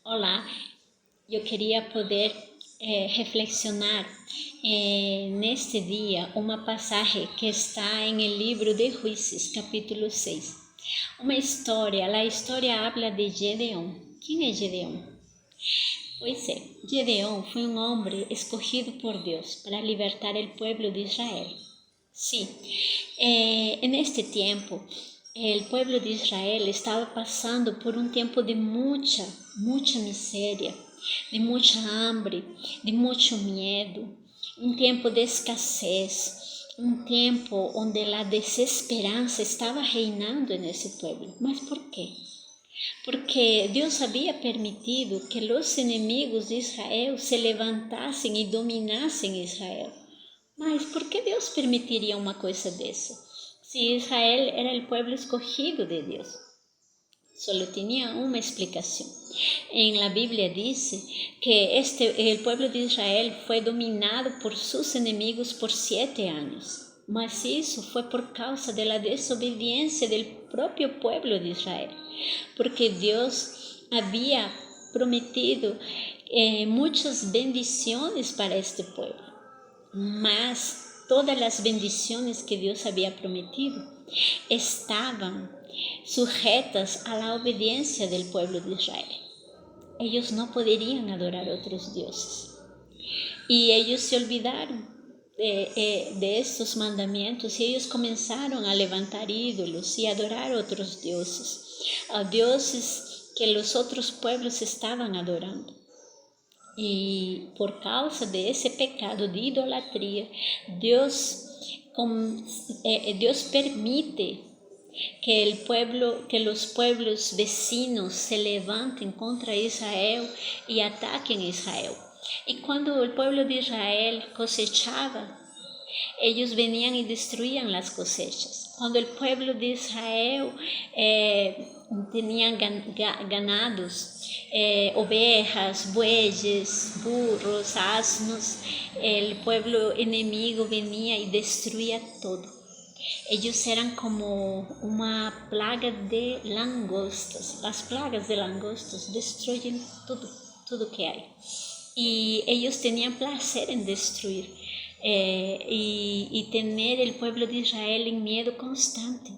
Olá, eu queria poder reflexionar neste dia uma passagem que está em el livro de Juízes, capítulo 6. Uma história, a história habla de Gedeón. Quem é Gedeón? Pois é, Gedeón foi um homem escolhido por Deus para libertar o povo de Israel. Sí, en este tiempo el pueblo de Israel estaba pasando por un tiempo de mucha miseria, de mucha hambre, de mucho miedo, un tiempo de escasez, un tiempo donde la desesperanza estaba reinando en ese pueblo. ¿Mas por qué? Porque Dios había permitido que los enemigos de Israel se levantassem e dominassem Israel. Mas por que Deus permitiria uma coisa dessa? Se Israel era o povo escolhido de Deus. Solo tinha uma explicação. En la Biblia dice que el pueblo de Israel fue dominado por sus enemigos por 7 años. Mas isso foi por causa de la desobediencia del propio pueblo de Israel. Porque Deus havia prometido muitas bendiciones para este pueblo. Mas todas as bendições que Deus havia prometido estavam sujetas a la obediencia del pueblo de Israel. Ellos no poderiam adorar outros dioses. E ellos se olvidaram de estos mandamentos e ellos começaram a levantar ídolos e adorar outros dioses, a dioses que os outros pueblos estavam adorando. E por causa de esse pecado de idolatria, Deus permite que os pueblos vecinos se levantem contra Israel e ataquem Israel. E quando o povo de Israel cosechava, eles veniam e destruíam as cosechas. Quando o povo de Israel tinha ganados, ovejas, bueyes, burros, asnos, o povo inimigo venia e destruía todo. Eles eram como uma plaga de langostas. As plagas de langostas destruem tudo que há. E eles tinham prazer em destruir e ter o povo de Israel em medo constante.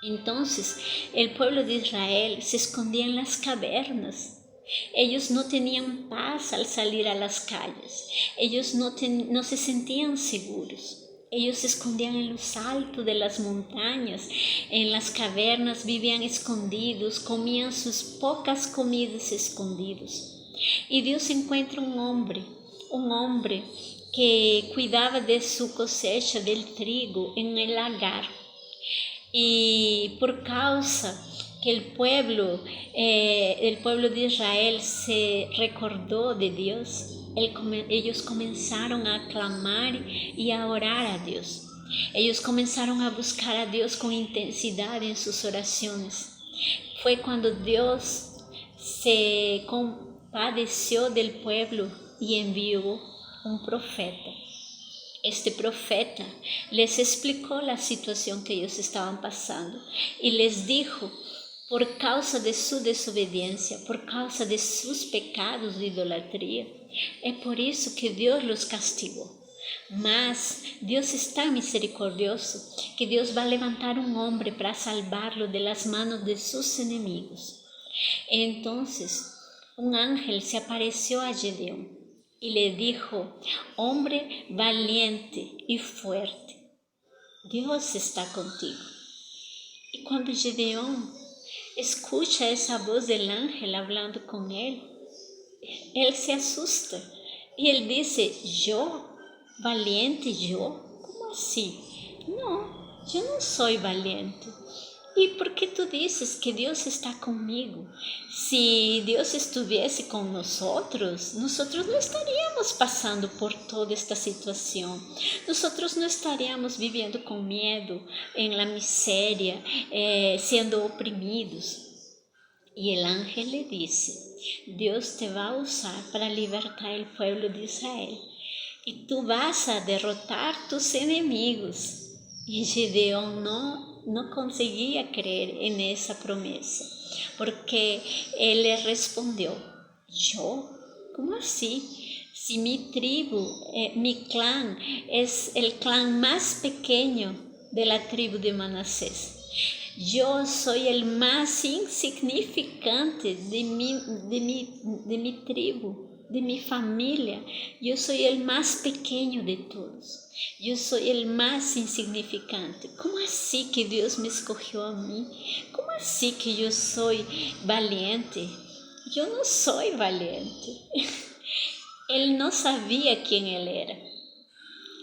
Então, o povo de Israel se escondia em las cavernas. Eles não tinham paz al salir a las calles. Eles não se sentiam seguros. Eles se escondiam em los altos de las montañas, em las cavernas vivían escondidos, comían sus pocas comidas escondidos. E Deus encontra um homem que cuidava de sua cosecha del trigo em el lagar. E por causa que o pueblo de Israel se recordou de Deus, eles começaram a clamar e a orar a Deus. Eles começaram a buscar a Deus com intensidade em suas orações. Foi quando Deus se compadeceu do pueblo e enviou um profeta. Este profeta les explicou a situação que eles estavam passando e les dijo, por causa de sua desobediência, por causa de seus pecados de idolatria, é por isso que Deus los castigou. Mas Deus está misericordioso, que Deus vai levantar um homem para salvá-lo de las manos de seus inimigos. Então, um ángel se apareceu a Gedeón y le dijo, hombre valiente y fuerte, Dios está contigo. Y cuando Gedeón escucha esa voz del ángel hablando con él se asusta y él dice, ¿yo? ¿Valiente yo? ¿Cómo así? No, yo no soy valiente. ¿Y por qué tú dices que Dios está conmigo? Si Dios estuviese con nosotros no estaríamos pasando por toda esta situación. Nosotros no estaríamos viviendo con miedo, en la miseria, siendo oprimidos. Y el ángel le dice, Dios te va a usar para libertar el pueblo de Israel. Y tú vas a derrotar tus enemigos. Y Gedeón no conseguia crer nessa promessa. porque él le respondió, ¿yo? ¿Cómo así? Si mi tribu, mi clan, es el clan más pequeño de la tribu de Manasés. Yo soy el más insignificante de mi tribu, de mi familia. Yo soy el más pequeño de todos. Yo soy el más insignificante. ¿Cómo así que Dios me escogió a mí? ¿Cómo así que yo soy valiente? Yo no soy valiente. Él no sabía quién él era.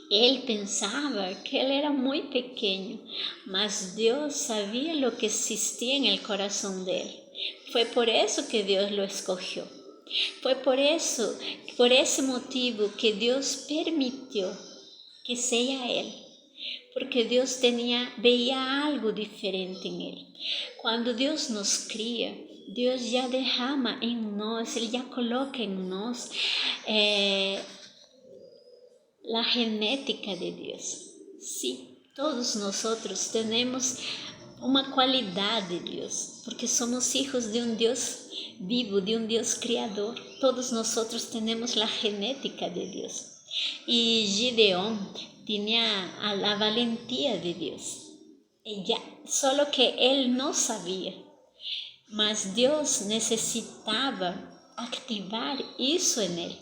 Él pensaba que él era muy pequeño, mas Dios sabía lo que existía en el corazón de él. Fue por eso que Dios lo escogió. Fue por ese motivo que Dios permitió que sea él. Porque Dios veía algo diferente en él. Cuando Dios nos cría, Dios ya derrama en nosotros, Él ya coloca en nosotros la genética de Dios. Sí, todos nosotros tenemos una cualidad de Dios, porque somos hijos de un Dios vivo, de un Dios creador. Todos nosotros tenemos la genética de Dios. Y Gideón tenía la valentía de Dios. Solo que él no sabía, mas Dios necesitaba activar eso en él.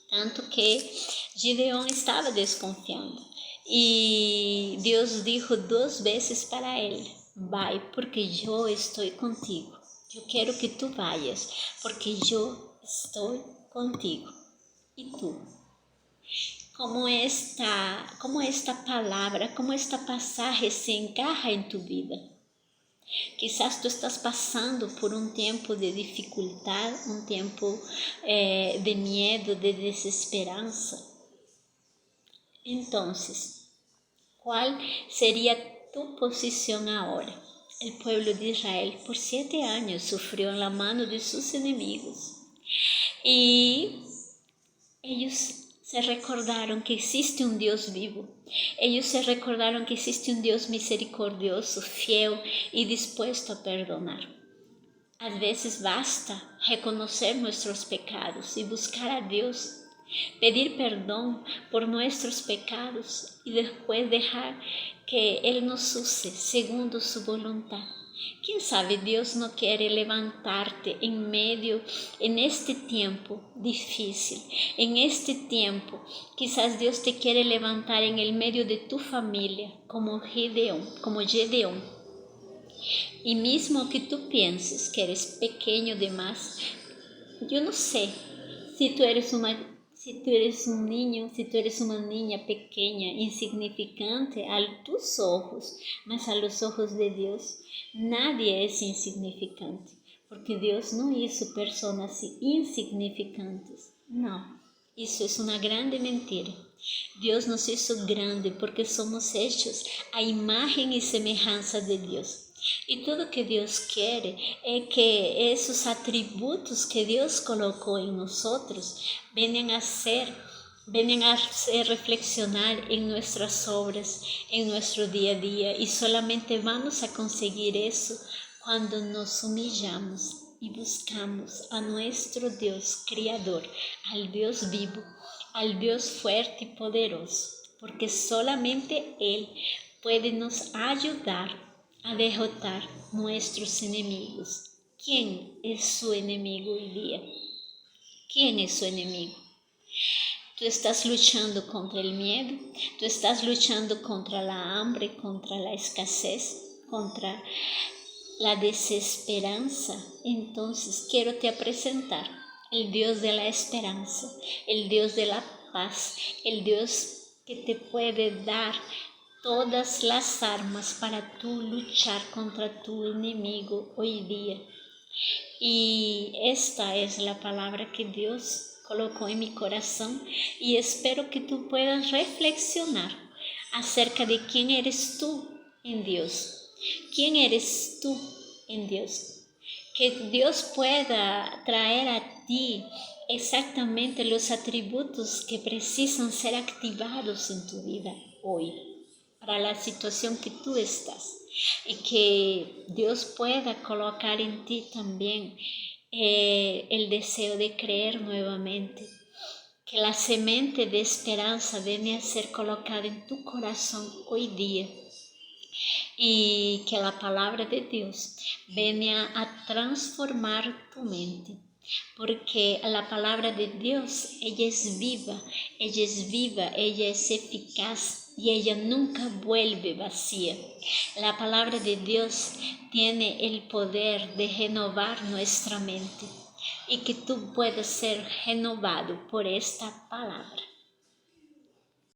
Tanto que Gideón estaba desconfiando. Y Dios dijo 2 veces para él, vai porque yo estoy contigo. Yo quiero que tú vayas porque yo estoy contigo. ¿Y tú? ¿Cómo esta palabra, cómo este pasaje se encaja en tu vida? Quizás tú estás pasando por un tiempo de dificultad, un tiempo de miedo, de desesperanza. Entonces, ¿cuál sería tu posición ahora? El pueblo de Israel por 7 años sufrió en la mano de sus enemigos y ellos se recordaron que existe un Dios vivo. Ellos se recordaron que existe un Dios misericordioso, fiel y dispuesto a perdonar. A veces basta reconocer nuestros pecados y buscar a Dios, pedir perdón por nuestros pecados y después dejar que Él nos use segundo su voluntad. ¿Quién sabe? Dios no quiere levantarte en este tiempo difícil, en este tiempo. Quizás Dios te quiere levantar en el medio de tu familia, como Gedeón. Y mismo que tú pienses que eres pequeño demás, yo no sé si tú eres un niño, si tú eres una niña pequeña, insignificante a tus ojos, mas a los ojos de Dios nadie es insignificante, porque Dios no hizo personas insignificantes. No, eso es una grande mentira. Dios nos hizo grande porque somos hechos a imagen y semejanza de Dios. Y todo que Dios quiere es que esos atributos que Dios colocó en nosotros vengan a hacer reflexionar en nuestras obras, en nuestro día a día. Y solamente vamos a conseguir eso cuando nos humillamos y buscamos a nuestro Dios creador, al Dios vivo, al Dios fuerte y poderoso, porque solamente Él puede nos ayudar a derrotar nuestros enemigos. ¿Quién es su enemigo hoy día? ¿Quién es su enemigo? Tú estás luchando contra el miedo, tú estás luchando contra la hambre, contra la escasez, contra la desesperanza. Entonces quiero te presentar el Dios de la esperanza, el Dios de la paz, el Dios que te puede dar todas las armas para tú luchar contra tu enemigo hoy día. Y esta es la palabra que Dios colocó en mi corazón y espero que tú puedas reflexionar acerca de quién eres tú en Dios. ¿Quién eres tú en Dios? Que Dios pueda traer a ti exactamente los atributos que precisan ser activados en tu vida hoy, para la situación que tú estás. Y que Dios pueda colocar en ti también el deseo de creer nuevamente. Que la semente de esperanza venga a ser colocada en tu corazón hoy día. Y que la palabra de Dios venga a transformar tu mente. Porque la palabra de Dios, ella es viva, ella es eficaz y ella nunca vuelve vacía. La palabra de Dios tiene el poder de renovar nuestra mente y que tú puedas ser renovado por esta palabra.